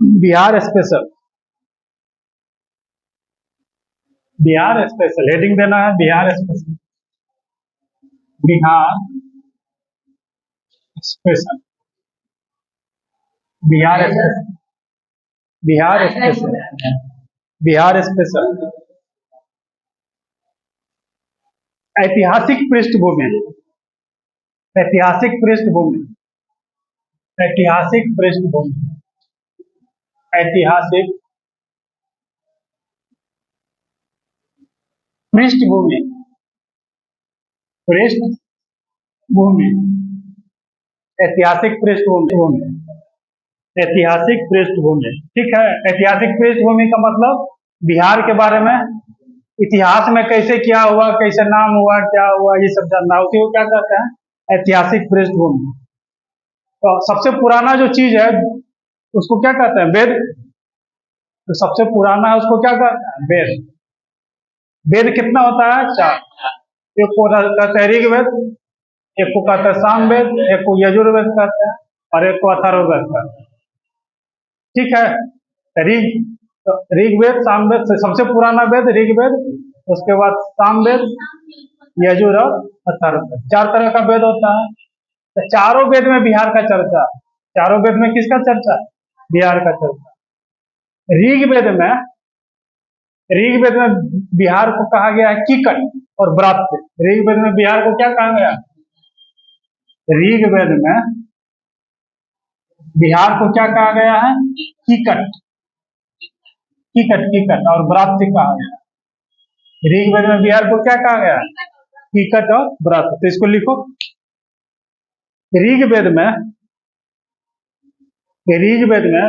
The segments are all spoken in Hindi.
Bihar special, Bihar special heading देना है, Bihar special, Bihar special, Bihar special, Bihar special, Bihar special. ऐतिहासिक पृष्ठभूमि, ऐतिहासिक पृष्ठभूमि, ऐतिहासिक पृष्ठभूमि, ऐतिहासिक पृष्ठभूमि, पृष्ठभूमि, ऐतिहासिक पृष्ठभूमि, ऐतिहासिक पृष्ठभूमि। ठीक है, ऐतिहासिक पृष्ठभूमि का मतलब बिहार के बारे में, इतिहास में कैसे क्या हुआ, कैसे नाम हुआ, क्या हुआ, ये सब जानना, उसी को क्या कहते हैं, ऐतिहासिक पृष्ठभूमि। तो सबसे पुराना जो चीज है उसको क्या कहते हैं, वेद। तो सबसे पुराना है उसको क्या कहते हैं, वेद। वेद कितना होता है, 4। एक को कहते हैं ऋग्वेद, एक को कहते हैं सामवेद, एक को यजुर्वेद कहते हैं, और एक को अथर्ववेद कहते हैं। ठीक है, ऋग्वेद, सामवेद, सबसे पुराना वेद ऋग्वेद, उसके बाद सामवेद, यजुर और अथर्ववेद, 4 तरह का वेद होता है। तो चारों वेद में बिहार का चर्चा, चारों वेद में किसका चर्चा, बिहार का चर्चा। ऋग्वेद में बिहार को कहा गया है कीकट और ब्रात्य। ऋग्वेद में बिहार को क्या कहा गया, ऋग्वेद में बिहार को क्या कहा गया है, कीकट, कीकट, कीकट और ब्रात्य कहा गया। ऋग्वेद में बिहार को क्या कहा गया, कीकट और ब्रात्य। तो इसको लिखो, ऋग्वेद में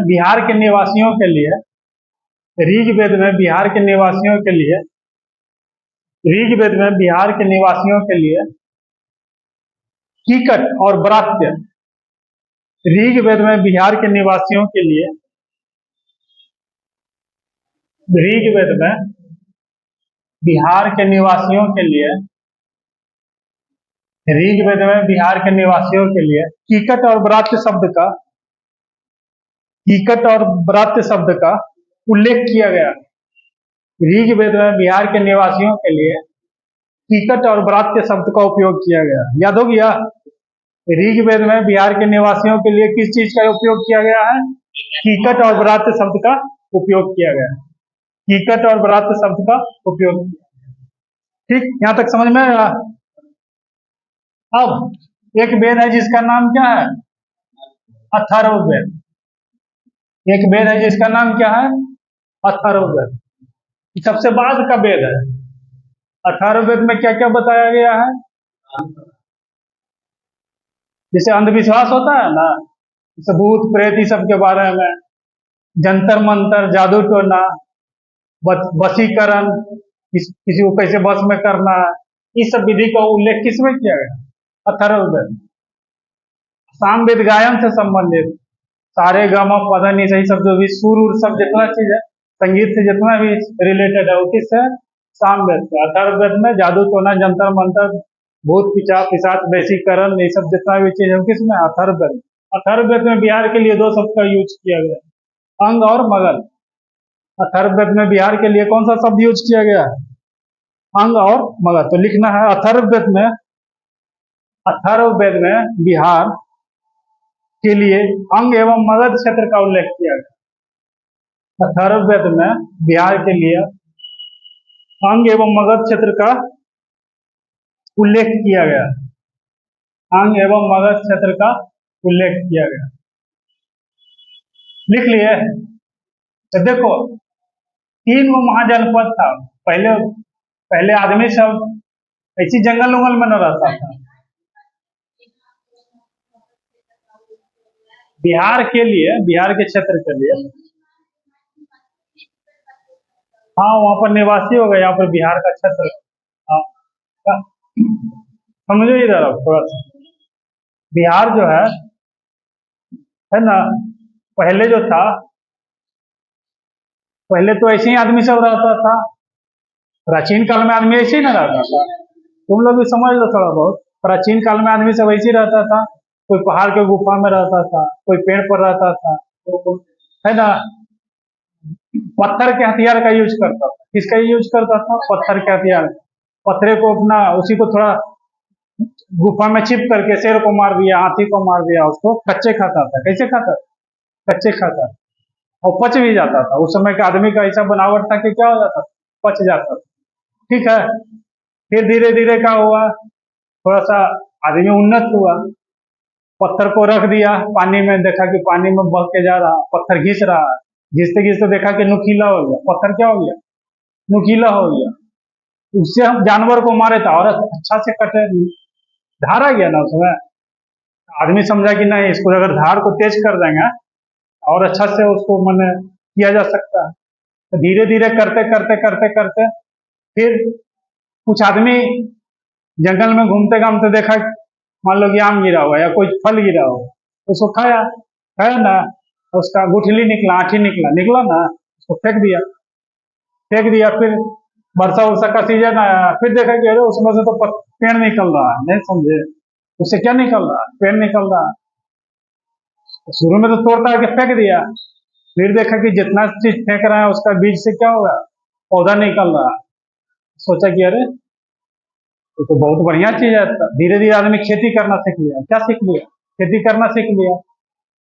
बिहार के निवासियों के लिए, ऋग्वेद में बिहार के निवासियों के लिए, ऋग्वेद में बिहार के निवासियों के लिए कीकट और ब्रात्य, ऋग्वेद में बिहार के निवासियों के लिए, ऋग्वेद में बिहार के निवासियों के लिए, ऋग्वेद में बिहार के निवासियों के लिए कीकट और ब्रात्य शब्द का, कीकट और ब्रात्य शब्द का उल्लेख किया गया। ऋग्वेद में बिहार के निवासियों के लिए कीकट और ब्रात्य शब्द का उपयोग किया गया। याद हो गया, ऋग्वेद में बिहार के निवासियों के लिए किस चीज का उपयोग किया गया है, कीकट और ब्रात्य शब्द का उपयोग किया गया, कीकट और ब्रात्य शब्द का उपयोग किया। ठीक, यहां तक समझ में आया। अब एक वेद है जिसका नाम क्या है, अथर्ववेद। एक वेद है जिसका नाम क्या है, अथर्ववेद। सबसे बाद का वेद है। अथर्ववेद में क्या क्या बताया गया है, जैसे अंधविश्वास होता है ना, जैसे भूत प्रेत सब के बारे में, जंतर मंतर, जादू टोना, वशीकरण, किसी को कैसे बस में करना है, इस सब विधि का उल्लेख किसमें किया गया, अथर्ववेद। सामवेद गायन से संबंधित सारे गामा पधनी सही सब जो भी सुर उर सब जितना चीज है, संगीत से जितना भी रिलेटेड है वो किससे, सामवेद से। अथर्ववेद में जादू टोना, जंतर मंतर, भूत पिशाच, वशीकरण, ये सब जितना भी चीज है किसमें, अथर्ववेद। अथर्ववेद में बिहार के लिए 2 शब्द का यूज किया गया, अंग और मगध। अथर्ववेद में बिहार के लिए कौन सा शब्द यूज किया गया है, अंग और मगध। तो लिखना है अथर्ववेद में बिहार के लिए अंग एवं मगध क्षेत्र का उल्लेख किया गया। अथर्ववेद में बिहार के लिए अंग एवं मगध क्षेत्र का उल्लेख किया गया, अंग एवं मगध क्षेत्र का उल्लेख किया गया। लिख लिए। तो देखो 3 गो महाजनपद था। पहले आदमी सब ऐसी जंगल उंगल में न रहता था। बिहार के लिए, बिहार के क्षेत्र के लिए, हाँ वहां पर निवासी हो गए, यहाँ पर बिहार का क्षेत्र। हाँ, समझो इधर अब थोड़ा सा, बिहार जो है ना, पहले जो था, पहले तो ऐसे ही आदमी सब रहता था। प्राचीन काल में आदमी ऐसे ही ना रहता था, तुम लोग भी समझ लो थोड़ा बहुत। प्राचीन काल में आदमी सब ऐसे ही रहता था, कोई पहाड़ के गुफा में रहता था, कोई पेड़ पर रहता था, है ना। पत्थर के हथियार का यूज करता था। किसका यूज करता था? पत्थर के हथियार। पत्थरे को अपना, उसी को थोड़ा गुफा में छिप करके शेर को मार दिया, हाथी को मार दिया, उसको कच्चे खाता था। कैसे खाता था? कच्चे खाता था। और पच भी जाता था। उस समय के आदमी का ऐसा बनावट था कि क्या हो जाता था? पच जाता था। ठीक है। फिर धीरे धीरे क्या हुआ, थोड़ा सा आदमी उन्नत हुआ। पत्थर को रख दिया पानी में, देखा कि पानी में बह के जा रहा, पत्थर घिस रहा है। घिसते घिसते देखा कि नुकीला हो गया पत्थर। क्या हो गया? नुकीला हो गया। उससे हम जानवर को मारे था और अच्छा से कटे, धार आ गया ना उसमें। आदमी समझा कि नहीं, इसको अगर धार को तेज कर देंगे और अच्छा से उसको मैंने किया जा सकता है। तो धीरे धीरे करते करते करते करते फिर कुछ आदमी जंगल में घूमते घामते देखा, मान लो कि आम गिरा हुआ या कोई फल गिरा हुआ, उसको खाया। खाया ना, उसका गुठली निकला, आठी निकला, निकला ना, उसको फेंक दिया। फेंक दिया। फिर वर्षा वर्षा का सीजन आया, फिर देखा कि अरे उसमें से तो पेड़ निकल रहा है। नहीं समझे? उससे क्या निकल रहा है? पेड़ निकल रहा है। तो शुरू में तो तोड़ता है कि फेंक दिया। फिर देखा कि जितना चीज फेंक रहा है उसका बीज से क्या होगा? पौधा निकल रहा है। सोचा कि अरे ये तो बहुत बढ़िया चीज है। धीरे धीरे आदमी खेती करना सीख लिया। क्या सीख लिया? खेती करना सीख लिया।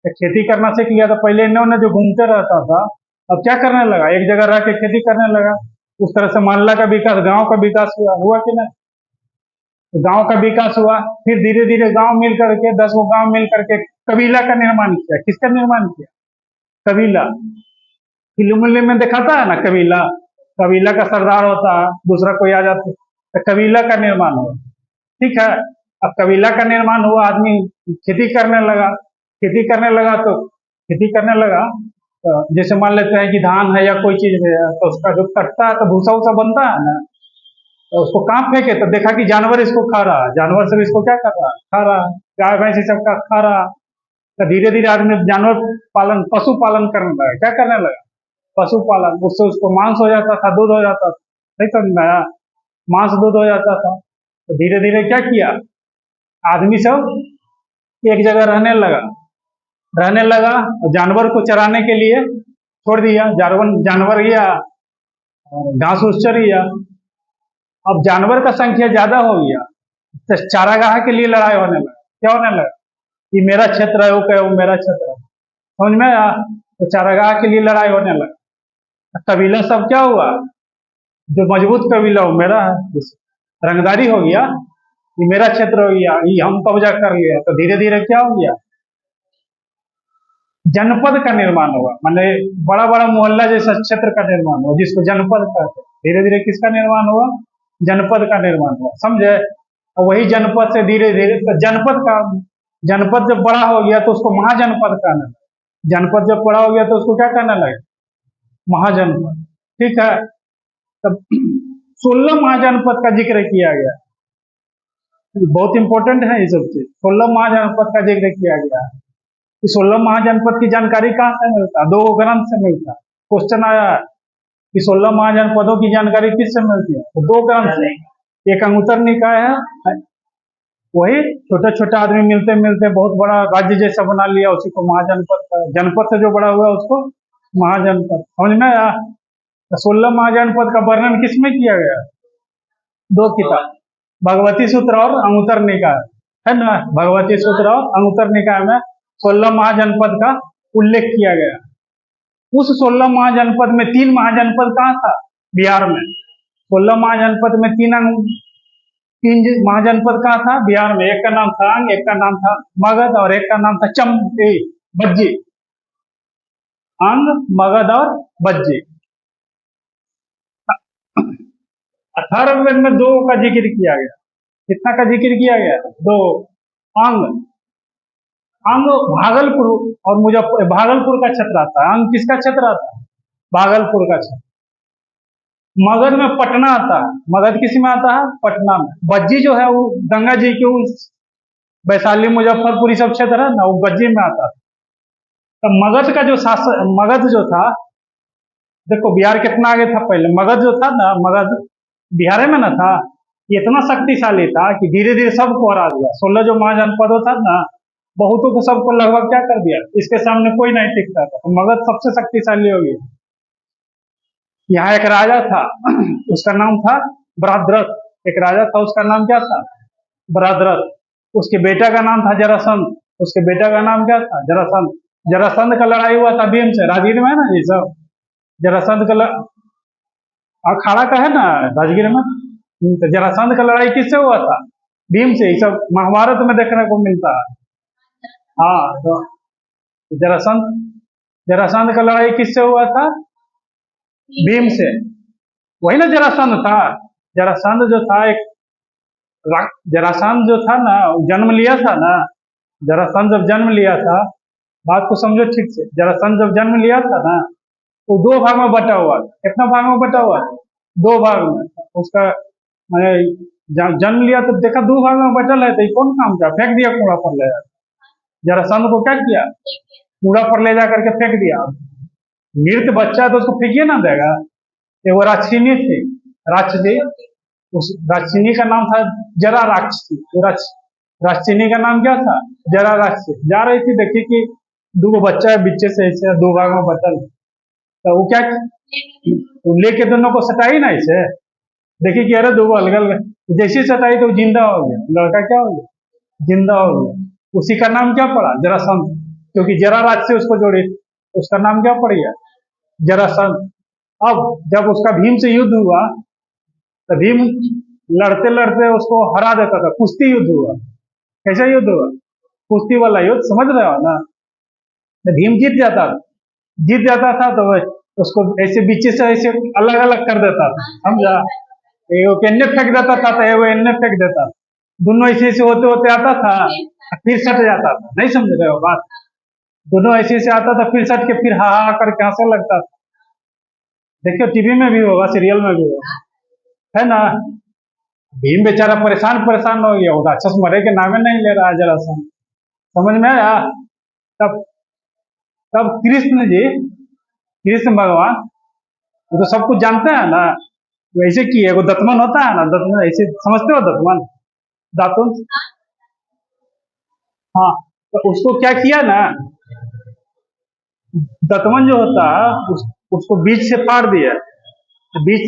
तो खेती करना सीख लिया तो पहले इन्हें उन्हें जो घूमते रहता था, अब क्या करने लगा? एक जगह रह के खेती करने लगा। उस तरह से मोहल्ला का विकास, गांव का विकास हुआ। हुआ कि नहीं? तो गांव का विकास हुआ। फिर धीरे धीरे गांव मिल करके, 10 गो गांव मिल करके कबीला का निर्माण किया। किसका निर्माण किया? कबीला। फिल्म उल्म में दिखाता है ना कबीला। कबीला का सरदार होता है, दूसरा कोई आ जाता है, तो कबीला का निर्माण हुआ। ठीक है। अब कबीला का निर्माण हुआ, आदमी खेती करने लगा। खेती करने लगा तो खेती करने लगा तो जैसे मान लेते हैं कि धान है या कोई चीज है, तो उसका जो कटता है तो भूसा वूसा बनता है ना, तो उसको कहाँ फेंके? तो देखा कि जानवर इसको खा रहा है। जानवर सब इसको क्या कर रहा है? खा रहा है। गाय भैंस सब का खा रहा है। तो धीरे धीरे आदमी जानवर पालन, पशु पालन करने लगा। क्या करने लगा? पशुपालन। उससे उसको मांस हो जाता था, दूध हो जाता था। नहीं समझ में आया? मांस दूध हो जाता था। तो धीरे धीरे क्या किया, आदमी सब एक जगह रहने लगा। रहने लगा और जानवर को चराने के लिए छोड़ दिया। जानवर जानवर गया घास फूस चर गया। अब जानवर का संख्या ज्यादा हो गया तो चारागाह के लिए लड़ाई होने लगा। क्या होने लगा? ये मेरा क्षेत्र है, वो क्या, वो मेरा क्षेत्र है। समझ में आया? तो चारागाह के लिए लड़ाई होने लगा। कबीला सब क्या हुआ, जो मजबूत कबीला हो मेरा है, रंगदारी हो गया, ये मेरा क्षेत्र हो गया, ये हम कब्जा कर लिया। तो धीरे धीरे क्या हो गया, जनपद का निर्माण हुआ। माने बड़ा बड़ा मोहल्ला जैसा क्षेत्र का निर्माण हुआ, जिसको जनपद कहते हैं। धीरे धीरे किसका निर्माण हुआ? जनपद का निर्माण हुआ। समझे? और वही जनपद से धीरे धीरे तो जनपद का, जनपद जब बड़ा हो गया तो उसको महाजनपद कहने लगे। जनपद जब बड़ा हो गया तो उसको क्या कहने लगे? महाजनपद। ठीक है। तब 16 महाजनपद का जिक्र किया गया। बहुत इंपॉर्टेंट है ये सब चीज। 16 महाजनपद का जिक्र किया गया है। कि 16 महाजनपद की जानकारी कहाँ से मिलता है? 2 ग्रंथ से मिलता है। क्वेश्चन आया है कि 16 महाजनपदों की जानकारी किससे मिलती है? तो 2 ग्रंथ से। एक अंगुत्तर निकाय है, वही छोटे छोटे आदमी मिलते मिलते बहुत बड़ा राज्य जैसा बना लिया, उसी को महाजनपद का। जनपद से जो बड़ा हुआ उसको महाजनपद। समझ में आया? 16 महाजनपद का वर्णन किसमें किया गया? 2 किताब, भगवती सूत्र और अंगुत्तर निकाय, है ना। भगवती सूत्र और अंगुत्तर निकाय में 16 महाजनपद का उल्लेख किया गया। उस 16 महाजनपद में 3 महाजनपद कहाँ था? बिहार में। 16 महाजनपद में 3 महाजनपद कहाँ था? बिहार में। एक का नाम था अंग, एक का नाम था मगध और एक का नाम था बज्जी। अंग, मगध और बज्जी। 18 वेद में 2 का जिक्र किया गया। कितना का जिक्र किया गया? 2। अंग, अंग भागलपुर और मुजफ्फर, भागलपुर का क्षेत्र आता है। अंग किसका क्षेत्र आता है? भागलपुर का क्षेत्र। मगध में पटना आता है। मगध किस में आता है? पटना में। बज्जी जो है वो गंगा जी के उस वैशाली मुजफ्फरपुर सब क्षेत्र है ना, वो बज्जी में आता है। तो मगध का जो शासक, मगध जो था, देखो बिहार कितना आगे था पहले। मगध जो था ना, मगध बिहार में ना था, ये इतना शक्तिशाली था कि धीरे धीरे सबको हरा दिया। 16 जो महाजनपद था ना, बहुतों को सबको लगभग क्या कर दिया, इसके सामने कोई नहीं टिकता था। तो मगध सबसे शक्तिशाली हो गया। यहाँ एक राजा था उसका नाम था बृहद्रथ। एक राजा था, उसका नाम क्या था, बृहद्रथ। उसके बेटा का नाम था जरासंध। उसके बेटा का नाम क्या था, जरासंध। जरासंध का लड़ाई हुआ था भीम से, राजगीर में है ना ये सब। जरासंध का अखाड़ा का है ना राजगीर में। तो जरासंध का लड़ाई किससे हुआ था, भीम से। ये सब महाभारत में देखने को मिलता है। हाँ, तो जरासंध जरासंध का लड़ाई किससे हुआ था, भीम से। वही ना जरासंध था। जरासंध जो था एक जरासंध जो था ना, जन्म लिया था ना। जरासंध जब जन्म लिया था, बात को समझो ठीक से। जरासंध जब जन्म लिया था ना, तो दो भाग में बटा हुआ था। कितना भाग में बटा हुआ था, दो भाग में। उसका मैंने जन्म लिया तो देखा दो भाग में बटल है, तो ये कौन काम था, फेंक दिया कूड़ा पर ले जाकर। जरासंध को क्या किया, कूड़ा पर ले जा करके फेंक दिया। मृत बच्चा है तो उसको फेंकिए ना देगा। ये वो राक्षिणी थी, राक्षसी। उस राक्षिणी का नाम था जरा राक्षसी। राक्षिणी का नाम क्या था, जरा राक्षसी। जा रही थी, देखी कि दो बच्चा है, बिच्चे से ऐसे दो भाग में बटल। तो वो क्या, तो लेके दोनों को सटाई ना इसे। देखी कि अरे दो अलग अलग, जैसे सटाई तो जिंदा हो गया लड़का, क्या हो गया, जिंदा हो गया। उसी का नाम क्या पड़ा, जरासंध। क्योंकि जरा राज से उसको जोड़े, उसका नाम क्या पड़ गया, जरासंध। अब जब उसका भीम से युद्ध हुआ, तो भीम लड़ते लड़ते उसको हरा देता था। कुश्ती युद्ध हुआ। कैसा युद्ध हुआ, कुश्ती वाला युद्ध, समझ रहे हो ना। तो भीम जीत जाता था तो उसको ऐसे बीचे से ऐसे अलग अलग कर देता था, समझा। एगो एन्ने फेंक देता था, तो एगो एन्ने फेंक देता था। दोनों ऐसे ऐसे होते होते आता था, फिर सट जाता था। नहीं समझ रहे हो बात, दोनों ऐसे ऐसे आता था, फिर सट के फिर हा हा करके हंसने लगता था। देखियो टीवी में भी होगा, सीरियल में भी होगा, है ना। भीम बेचारा परेशान परेशान हो गया, वो राक्षस मरे के नामे नहीं ले रहा है जरा सा। समझ में आया। तब तब कृष्ण भगवान, वो तो सब कुछ जानते हैं ना। वैसे की है, वो दतमन होता है ना, दतमन ऐसे समझते हो, दतमन, दातुन। हाँ, तो उसको क्या किया ना, दतमन जो होता है उसको बीच से फाड़ दिया। तो बीच,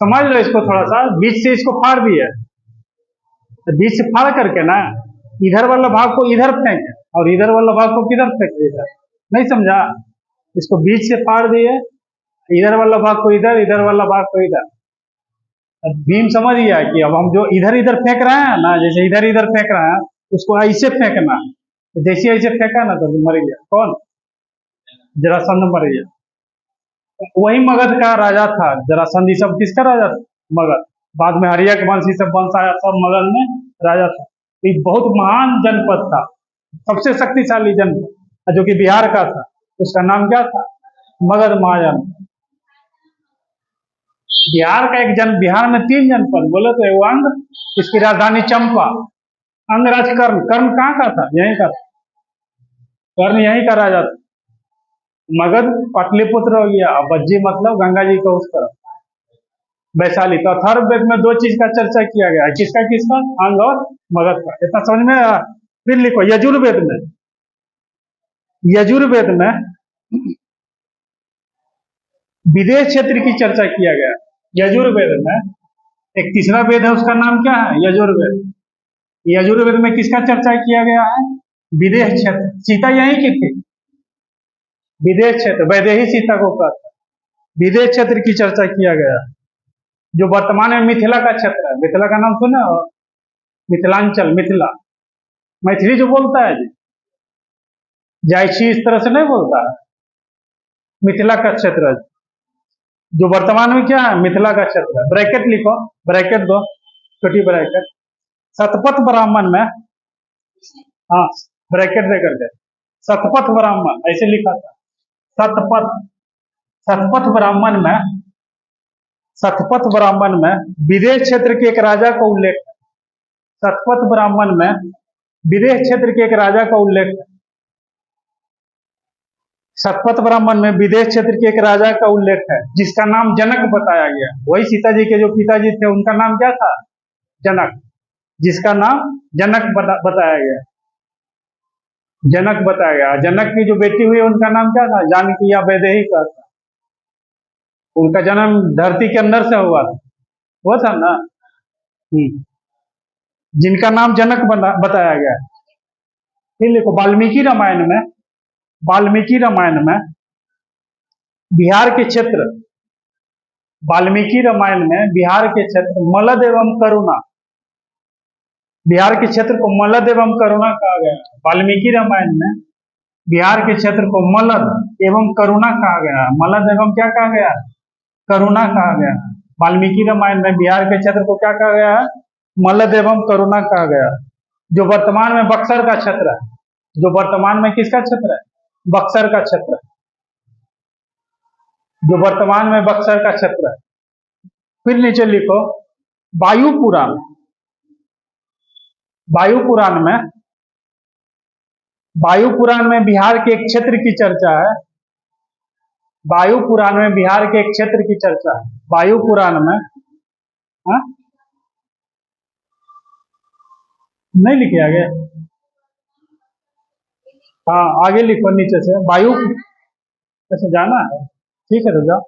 समझ लो इसको थोड़ा सा, बीच से इसको फाड़ दिया। तो बीच से फाड़ करके ना, इधर वाला भाग को इधर फेंक, और इधर वाला भाग को किधर फेंक, इधर। नहीं समझा, इसको बीच से फाड़ दिए, इधर वाला भाग को इधर, इधर वाला भाग को इधर। अब भीम समझ गया कि अब हम जो इधर इधर फेंक रहे हैं ना, जैसे इधर इधर फेंक रहे हैं, उसको ऐसे फेंकना। तो जैसे ऐसे फेंका ना, तो मर गया। कौन, जरासंध मर गया। तो वही मगध का राजा था जरासंध। ये सब किसका राजा था, मगध। बाद में हरिया के वंश, सब वंश आया, सब मगध में राजा था। एक बहुत महान जनपद था, सबसे शक्तिशाली जनपद, जो कि बिहार का था। उसका नाम क्या था, मगध महाजन। बिहार का बिहार में 3 जनपद बोले तो एगो अंग, इसकी राजधानी चंपा। अंगराज कर्ण, कर्ण कहाँ का था, यहीं का था। कर्ण यहीं का राजा था। मगध पाटलिपुत्र हो गया। अब बज्जी मतलब गंगा जी का उस तरफ, वैशाली। तो अथर्ववेद में 2 चीज का चर्चा किया गया है, किसका किसका, अंग और मगध का। इतना समझ में आया? फिर लिखो, यजुर्वेद में विदेश क्षेत्र की चर्चा किया गया। यजुर्वेद में एक तीसरा वेद है, उसका नाम क्या है, यजुर्वेद। यजुर्वेद में किसका चर्चा किया गया है, विदेश क्षेत्र। सीता यहीं की थी, विदेश क्षेत्र, वैदेही सीता को कहता है। विदेश क्षेत्र की चर्चा किया गया, जो वर्तमान में मिथिला का क्षेत्र है। मिथिला का नाम सुने हो, मिथिलांचल, मिथिला, मैथिली जो बोलता है जी, जायसी इस तरह से नहीं बोलता है। मिथिला का क्षेत्र है, जो वर्तमान में क्या है, मिथिला का क्षेत्र है। ब्रैकेट लिखो, ब्रैकेट दो, छोटी ब्रैकेट। सतपथ ब्राह्मण में, हाँ, ब्रैकेट दे करके, सतपथ ब्राह्मण ऐसे लिखा था। सतपथ, सतपथ ब्राह्मण में, सतपथ ब्राह्मण में विदेश क्षेत्र के एक राजा का उल्लेख है। सतपथ ब्राह्मण में विदेश क्षेत्र के एक राजा का उल्लेख है। सतपथ ब्राह्मण में विदेश क्षेत्र के एक राजा का उल्लेख है, जिसका नाम जनक बताया गया। वही सीता जी के जो पिताजी थे, उनका नाम क्या था, जनक, जिसका नाम जनक बताया गया। जनक बताया गया। जनक की जो बेटी हुई उनका नाम क्या था? जानकी या वैदेही का था। उनका जन्म धरती के अंदर से हुआ था ना। जिनका नाम जनक बताया गया है। फिर देखो वाल्मीकि रामायण में बिहार के क्षेत्र, वाल्मीकि रामायण में बिहार के क्षेत्र मलद एवं करुणा, बिहार के क्षेत्र को मलद एवं करुणा कहा गया है। वाल्मीकि रामायण में बिहार के क्षेत्र को मलद एवं करुणा कहा गया है। मलद एवं क्या कहा गया है? करुणा कहा गया है। वाल्मीकि रामायण में बिहार के क्षेत्र को क्या कहा गया है? मलद एवं करुणा कहा गया है। जो वर्तमान में बक्सर का क्षेत्र है, जो वर्तमान में किसका क्षेत्र है? बक्सर का क्षेत्र है। जो वर्तमान में बक्सर का क्षेत्र है। फिर नीचे लिखो वायु पुराण। वायु पुराण में बिहार के एक क्षेत्र की चर्चा है। वायु पुराण में बिहार के एक क्षेत्र की चर्चा है। वायु पुराण में हाँ? नहीं लिखे आगे? हाँ आगे लिखो नीचे से वायु। अच्छा जाना है, ठीक है तो जाओ।